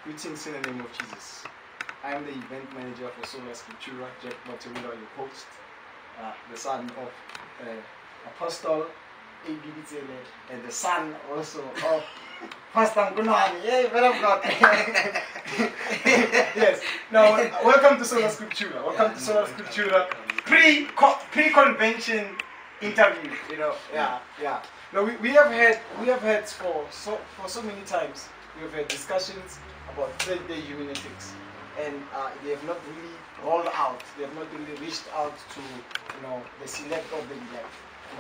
Greetings in the name of Jesus. I am the event manager for Sola Scriptura, Mathebula, your host, the son of Apostle Bangilizwe, and the son also of Pastor Mlungisi. Hey, man of God. Yes. Now, welcome to Sola Scriptura. Welcome to Sola Scriptura. Pre-convention interview. You know. Yeah. Now we have had for so many times. We have had discussions about third-day hermeneutics, and they have not really rolled out. They have not really reached out to the select or the elect.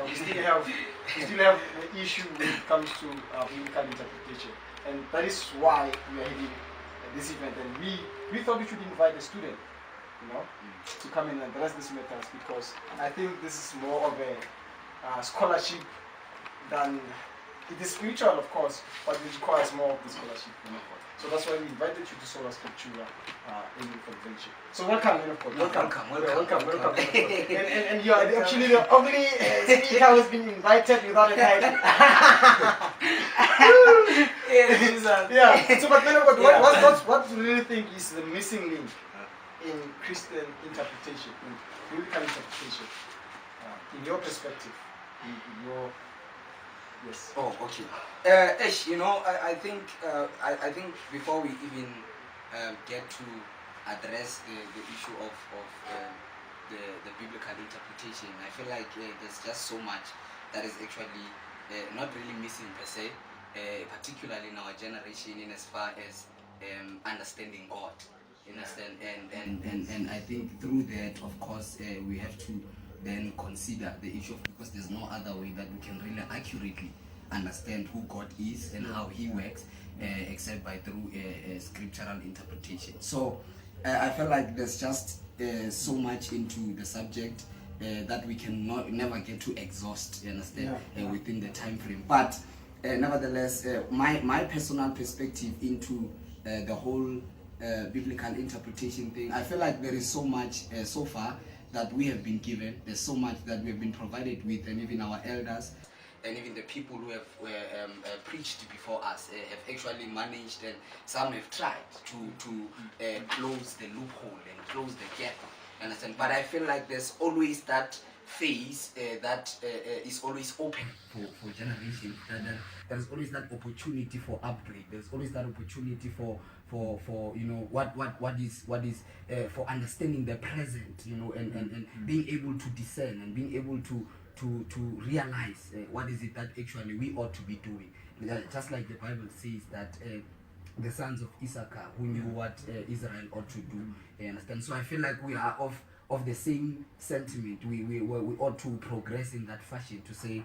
We still have the issue when it comes to biblical interpretation, and that is why we are having this event. And we thought we should invite a student, to come and address these matters, because I think this is more of a scholarship than it is spiritual, of course, but it requires more of the scholarship. So that's why we invited you to Sola Scriptura in the convention. So welcome, man of God. Welcome. And you are actually the only speaker who's been invited without a title. Yeah. So, but man of God, what do you really think is the missing link in Christian interpretation, in biblical interpretation, in your perspective, in your... Yes. Oh, okay. Ash, I think before we even get to address the issue of the biblical interpretation, I feel like there's just so much that is actually not really missing per se, particularly in our generation, in as far as understanding God. Understand? And I think through that, of course, we have to then consider the issue of, because there's no other way that we can really accurately understand who God is and how He works, except by through scriptural interpretation. So I feel like there's just so much into the subject that we can never get to exhaust, you understand, within the time frame. But nevertheless, my personal perspective into the whole biblical interpretation thing, I feel like there is so much so far that we have been given. There's so much that we have been provided with, and even our elders and even the people who have preached before us have actually managed, and some have tried to close the loophole and close the gap, understand? But I feel like there's always that phase that is always open for generation. There's always that opportunity for upgrade. There's always that opportunity for what is for understanding the present, and being able to discern and being able to realize what is it that actually we ought to be doing. Just like the Bible says that the sons of Issachar who knew what Israel ought to do, understand? So I feel like we are of the same sentiment. We ought to progress in that fashion, to say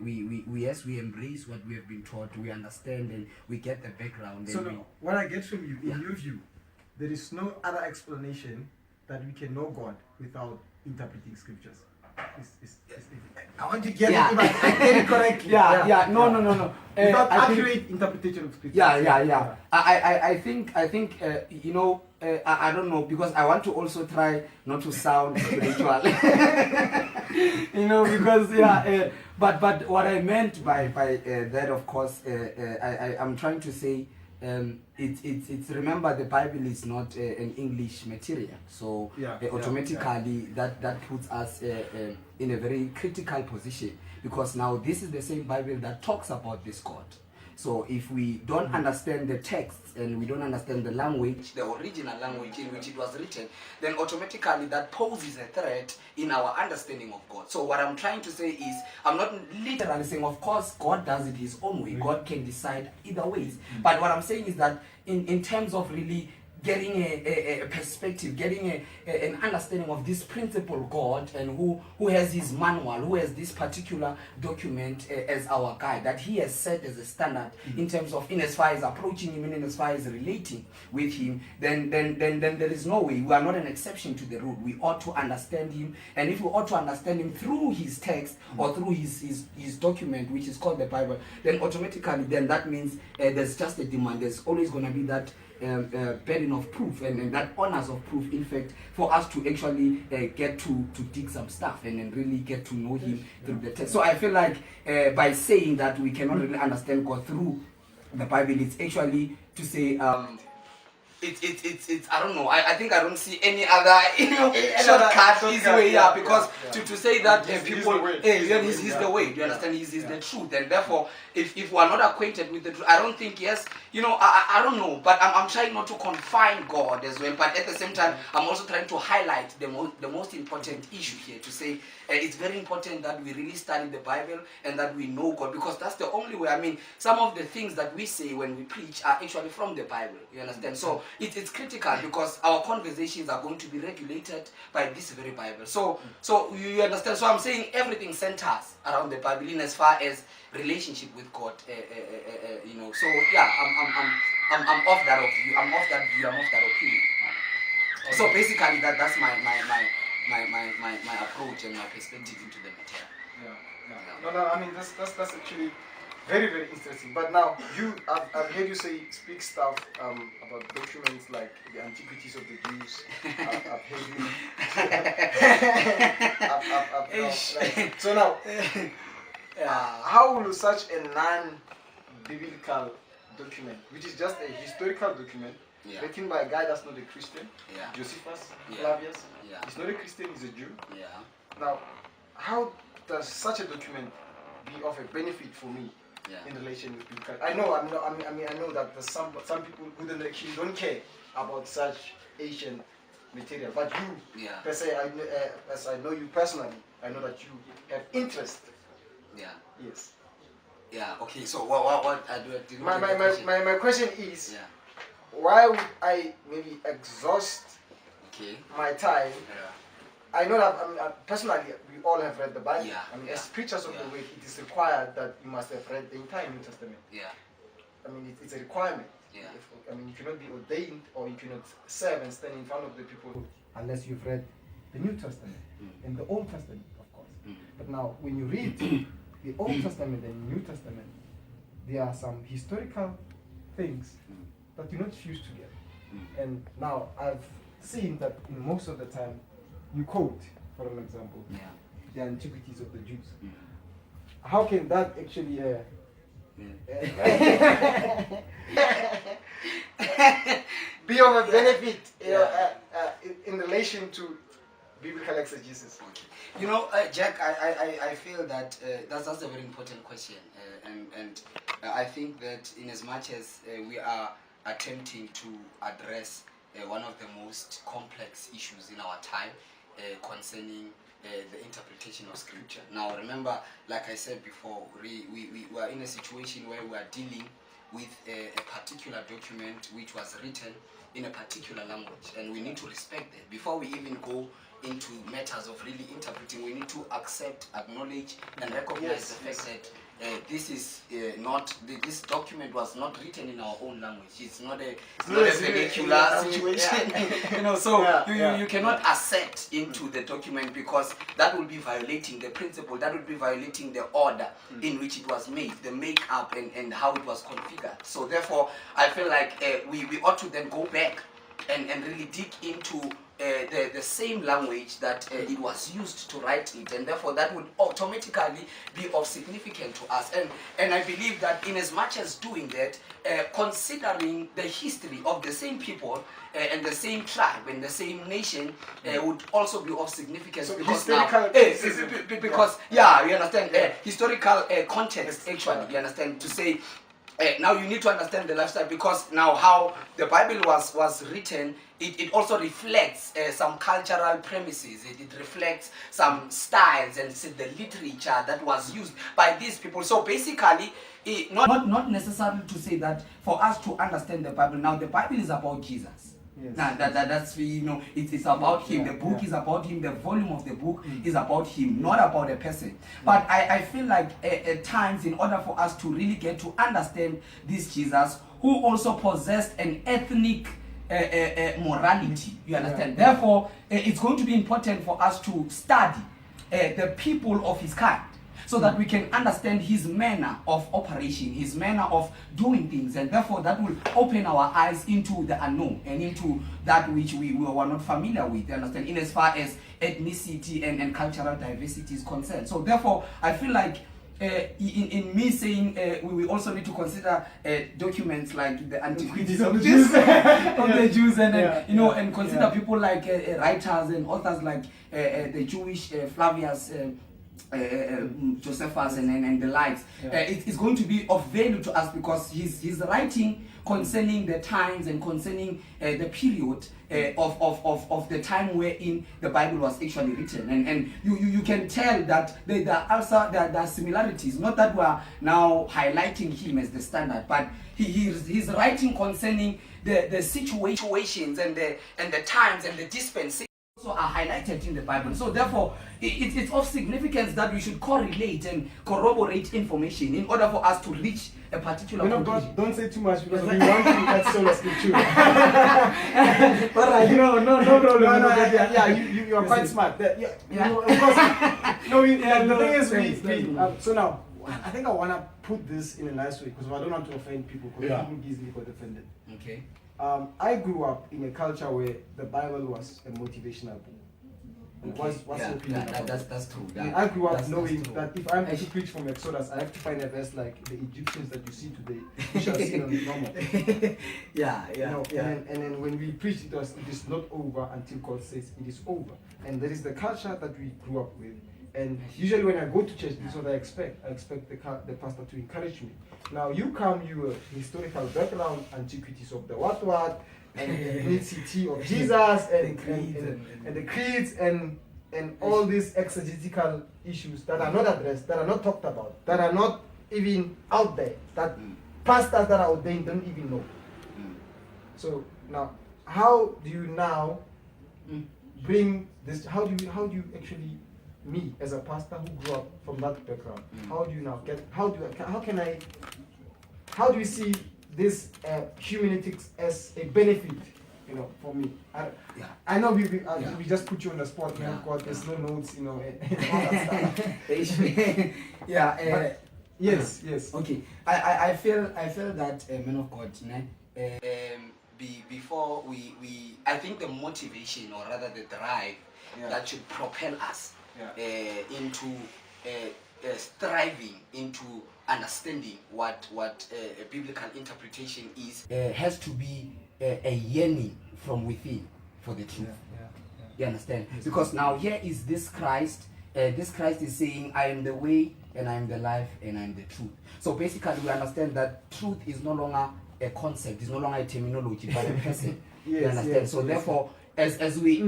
we embrace what we have been taught, we understand, and we get the background. So now, what I get from you, in your view, there is no other explanation that we can know God without interpreting scriptures. I want to get it correctly. No. Without accurate interpretation of scripture. I think I don't know, because I want to also try not to sound spiritual. Because but what I meant by that, of course, I'm trying to say, it's remember, the Bible is not an English material, so automatically that puts us in a very critical position, because now this is the same Bible that talks about this God. So if we don't understand the texts and we don't understand the language, the original language in which it was written, then automatically that poses a threat in our understanding of God. So what I'm trying to say is, I'm not literally saying, of course, God does it His own way. God can decide either ways. But what I'm saying is that in terms of really getting a perspective, getting an understanding of this principle God, and who has His manual, who has this particular document as our guide, that He has set as a standard in terms of, in as far as approaching Him and in as far as relating with Him, then there is no way. We are not an exception to the rule. We ought to understand Him, and if we ought to understand Him through His text or through His document, which is called the Bible, then automatically that means there's just a demand. There's always going to be that burden of proof and that honors of proof, in fact, for us to actually get to dig some stuff and then really get to know Him through the text. So I feel like by saying that we cannot really understand God through the Bible, it's actually to say it's I don't know. I think I don't see any other shortcut, easy way. Yeah, because to say that people, he's the way. Do you understand? He's the truth, and therefore, if we are not acquainted with the truth, I don't think I don't know. But I'm trying not to confine God as well. But at the same time, I'm also trying to highlight the most important issue here to say it's very important that we really study the Bible and that we know God, because that's the only way. I mean, some of the things that we say when we preach are actually from the Bible. You understand? So it's critical because our conversations are going to be regulated by this very Bible. So you understand? So I'm saying everything centers around the Bible in as far as relationship with God. So yeah, I'm off that view. I'm off that opinion. So basically, that's my approach and my perspective into the matter. No. I mean that's actually very, very interesting. But now I've heard you speak stuff about documents like the antiquities of the Jews. I've heard you. So now, how will such a non-biblical document, which is just a historical document, written by a guy that's not a Christian, Josephus, Flavius, he's not a Christian, he's a Jew. Now, how does such a document be of a benefit for me in relation with biblical? I know that there's some people who actually don't care about such ancient material, but you, per se, as I know you personally, I know that you have interest. Yes. Okay. So what I do? My question is, why would I maybe exhaust my time? I know that personally, we all have read the Bible. As preachers of the way, it is required that you must have read the entire New Testament. I mean, it's a requirement. You cannot be ordained or you cannot serve and stand in front of the people unless you've read the New Testament and the Old Testament, of course. But now, when you read the Old Testament and New Testament, there are some historical things that you not fuse together. And now, I've seen that in most of the time, you quote, for an example, the antiquities of the Jews. How can that actually be of a benefit in relation to biblical exegesis? Jack, I feel that that's a very important question, and I think that in as much as we are attempting to address one of the most complex issues in our time, concerning the interpretation of scripture. Now remember, like I said before, we are in a situation where we are dealing with a particular document which was written in a particular language, and we need to respect that. Before we even go into matters of really interpreting, we need to accept, acknowledge, and recognize the fact that this document was not written in our own language. It's not a vernacular situation. You cannot assent into the document, because that will be violating the principle, that would be violating the order in which it was made, the makeup and how it was configured. So therefore, I feel like we ought to then go back and really dig into the same language that it was used to write it, and therefore that would automatically be of significance to us. And I believe that in as much as doing that, considering the history of the same people and the same tribe and the same nation would also be of significance, so because you understand historical context actually, you understand, to say now you need to understand the lifestyle, because now how the Bible was written, it also reflects some cultural premises. It reflects some styles and the literature that was used by these people. So basically, not necessarily to say that for us to understand the Bible. Now the Bible is about Jesus. Yes. That's it's about him. The book is about him. The volume of the book is about him, not about a person. But I feel like at times, in order for us to really get to understand this Jesus, who also possessed an ethnic morality, you understand? Therefore, it's going to be important for us to study the people of his kind, so that we can understand his manner of operation, his manner of doing things, and therefore that will open our eyes into the unknown and into that which we were not familiar with, you understand, in as far as ethnicity and cultural diversity is concerned. So therefore, I feel like in me saying we also need to consider documents like the antiquities of the the Jews. Jews, of the Jews, and you know, yeah, and consider yeah. people like writers and authors like the Jewish Flavius. Josephus and the likes. Yeah. It's going to be of value to us because he's writing concerning the times and concerning the period of the time wherein the Bible was actually written, and you can tell that there are similarities. Not that we are now highlighting him as the standard, but he's writing concerning the situations and the times and the dispensations also are highlighted in the Bible. So therefore, it's of significance that we should correlate and corroborate information in order for us to reach a particular conclusion. Don't say too much because we want to at Sola Scriptura. But no problem. Yeah, you are quite smart. Yeah. Of course. No, the thing is, so now, I think I want to put this in a nice way because I don't want to offend people because people easily got offended. Okay. I grew up in a culture where the Bible was a motivational book. Okay. That's true. I grew up knowing that if I'm to preach from Exodus, I have to find a verse like the Egyptians that you see today, you shall see them no more. And then when we preach it is not over until God says it is over. And that is the culture that we grew up with. And usually when I go to church, this is what I expect. I expect the pastor to encourage me. Now you historical background, antiquities of the what, and the great city of Jesus, and the creeds, and all these exegetical issues that are not addressed, that are not talked about, that are not even out there, that pastors that are ordained don't even know. So now, how do you now bring this? How do you actually, me as a pastor who grew up from that background, how do you now get? How do you see this hermeneutics as a benefit, for me? I know we just put you on the spot, man. God, there's no notes, and all that stuff. Yes. Okay. I feel that man of God, before we I think the motivation, or rather the drive that should propel us into striving into understanding what a biblical interpretation is, has to be a yearning from within for the truth. You understand? Because now here is this Christ. This Christ is saying, I am the way, and I am the life, and I am the truth. So basically we understand that truth is no longer a concept, it's no longer a terminology, but a person. You understand? So therefore, as we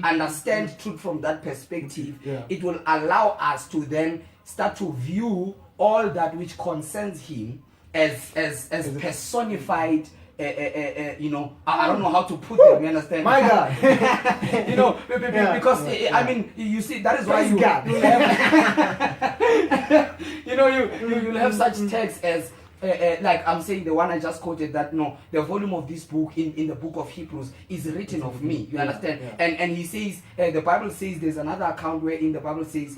understand truth from that perspective, it will allow us to then start to view all that which concerns him as personified. I don't know how to put it. You understand? My God. Because I mean, you see, that is why you'll have such texts as like I'm saying, the one I just quoted, that the volume of this book in the book of Hebrews is written of me. You understand? And he says, the Bible says, there's another account where in the Bible says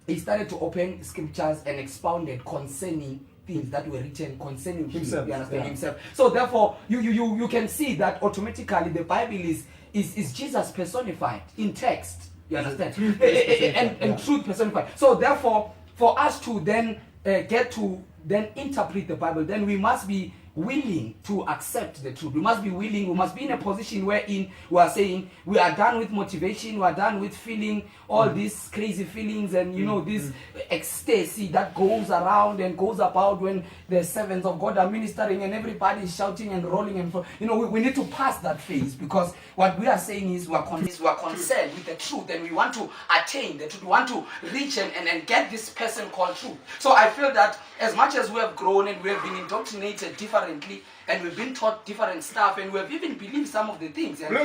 he started to open scriptures and expounded concerning things that were written concerning himself. You understand? Himself. So therefore, you can see that automatically the Bible is Jesus personified in text. You understand? And truth personified. So therefore, for us to then get to then interpret the Bible, then we must be willing to accept the truth. We must be in a position wherein we are saying we are done with motivation, we are done with feeling all these crazy feelings and this ecstasy that goes around and goes about when the servants of God are ministering and everybody is shouting and rolling and we need to pass that phase, because what we are saying is we are concerned with the truth, and we want to attain the truth. We want to reach and get this person called truth. So I feel that as much as we have grown and we have been indoctrinated differently, and we've been taught different stuff, and we have even believed some of the things. And, I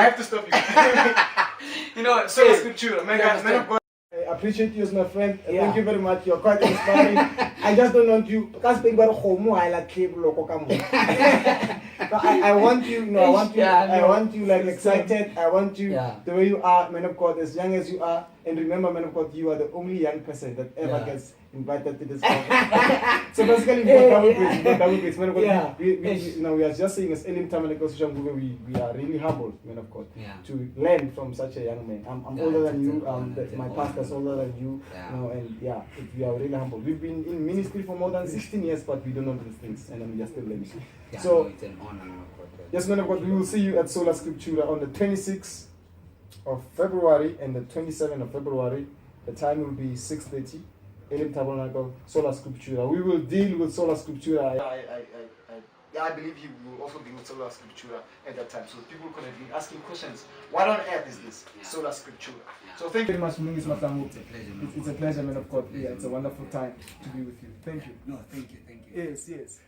have to stop you. Sola Scriptura, man of God. I appreciate you as my friend. Thank you very much. You're quite inspiring. I just don't want you. I want you, no, I want you, Yeah, I no. want you like excited. I want you Yeah. the way you are, man of God, as young as you are. And remember, man of God, you are the only young person that ever Yeah. gets invited to this conference. So basically, we got double grace, we got double grace, man of God. Yeah. We are just saying as Elim Tamaneko we are really humbled, man of God, Yeah. to learn from such a young man. I'm Yeah, older than it's you. an honor, it's an My honor. pastor's older than you. Yeah. You know, and yeah, we are really humbled. We've been in ministry for more than 16 years, but we don't know these things, and we are still learning. Yeah, So, no, it's an honor, man of God. yes, man of God, we will see you at Sola Scriptura on the 26th of February and the 27th of February. The time will be 6:30. Elim Tabernacle, Sola Scriptura. We will deal with Sola Scriptura. I believe he will also deal with Sola Scriptura at that time. So people could have been asking questions. What on earth is this? Yeah. Sola Scriptura. Yeah. So thank you very much, Mlungisi Mahlangu. It's a pleasure, man. It's a pleasure, man of God. Yeah, it's a wonderful time to be with you. Thank you. No, thank you, thank you. Yes, yes.